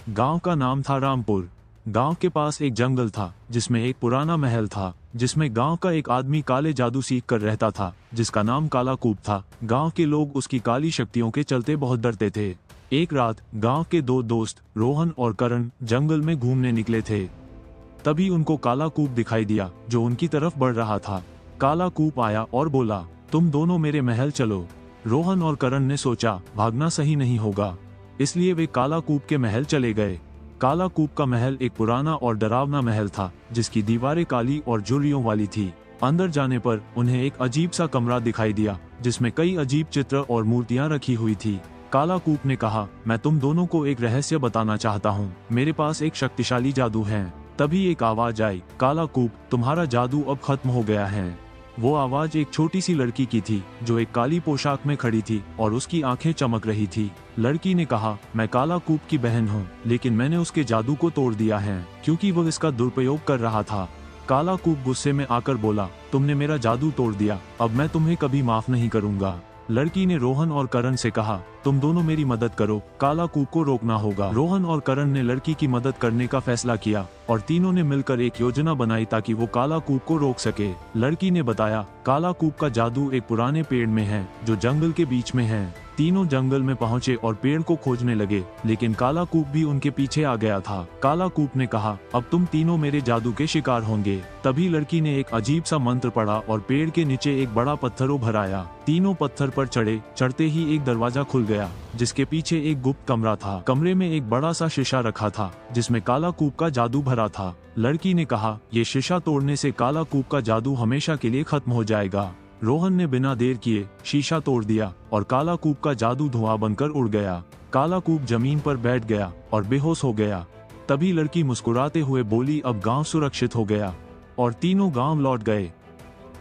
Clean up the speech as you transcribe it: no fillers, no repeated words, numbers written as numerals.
गांव का नाम था रामपुर। गांव के पास एक जंगल था जिसमें एक पुराना महल था, जिसमें गांव का एक आदमी काले जादू सीख कर रहता था, जिसका नाम काला कूप था। गांव के लोग उसकी काली शक्तियों के चलते बहुत डरते थे। एक रात गांव के दो दोस्त रोहन और करण जंगल में घूमने निकले थे। तभी उनको काला कूप दिखाई दिया जो उनकी तरफ बढ़ रहा था। काला कूप आया और बोला, तुम दोनों मेरे महल चलो। रोहन और करण ने सोचा भागना सही नहीं होगा, इसलिए वे काला कूप के महल चले गए। काला कूप का महल एक पुराना और डरावना महल था, जिसकी दीवारें काली और झुर्रियों वाली थी। अंदर जाने पर उन्हें एक अजीब सा कमरा दिखाई दिया जिसमें कई अजीब चित्र और मूर्तियां रखी हुई थी। काला कूप ने कहा, मैं तुम दोनों को एक रहस्य बताना चाहता हूँ। मेरे पास एक शक्तिशाली जादू है। तभी एक आवाज आई, काला कूप, तुम्हारा जादू अब खत्म हो गया है। वो आवाज एक छोटी सी लड़की की थी जो एक काली पोशाक में खड़ी थी और उसकी आंखें चमक रही थी। लड़की ने कहा, मैं काला कूप की बहन हूँ, लेकिन मैंने उसके जादू को तोड़ दिया है क्योंकि वो इसका दुरुपयोग कर रहा था। काला कूप गुस्से में आकर बोला, तुमने मेरा जादू तोड़ दिया, अब मैं तुम्हें कभी माफ नहीं करूंगा। लड़की ने रोहन और करण से कहा, तुम दोनों मेरी मदद करो, काला कूप को रोकना होगा। रोहन और करण ने लड़की की मदद करने का फैसला किया और तीनों ने मिलकर एक योजना बनाई ताकि वो काला कूप को रोक सके। लड़की ने बताया, काला कूप का जादू एक पुराने पेड़ में है जो जंगल के बीच में है। तीनों जंगल में पहुंचे और पेड़ को खोजने लगे, लेकिन काला कूप भी उनके पीछे आ गया था। काला कूप ने कहा, अब तुम तीनों मेरे जादू के शिकार होंगे। तभी लड़की ने एक अजीब सा मंत्र पढ़ा और पेड़ के नीचे एक बड़ा पत्थर उभर आया। तीनों पत्थर पर चढ़े, चढ़ते ही एक दरवाजा खुल गया जिसके पीछे एक गुप्त कमरा था। कमरे में एक बड़ा सा शीशा रखा था जिसमें काला कूप का जादू भरा था। लड़की ने कहा, ये शीशा तोड़ने से काला कूप का जादू हमेशा के लिए खत्म हो जाएगा। रोहन ने बिना देर किए शीशा तोड़ दिया और काला कूप का जादू धुआं बनकर उड़ गया। काला कूप जमीन पर बैठ गया और बेहोश हो गया। तभी लड़की मुस्कुराते हुए बोली, अब गांव सुरक्षित हो गया। और तीनों गांव लौट गए।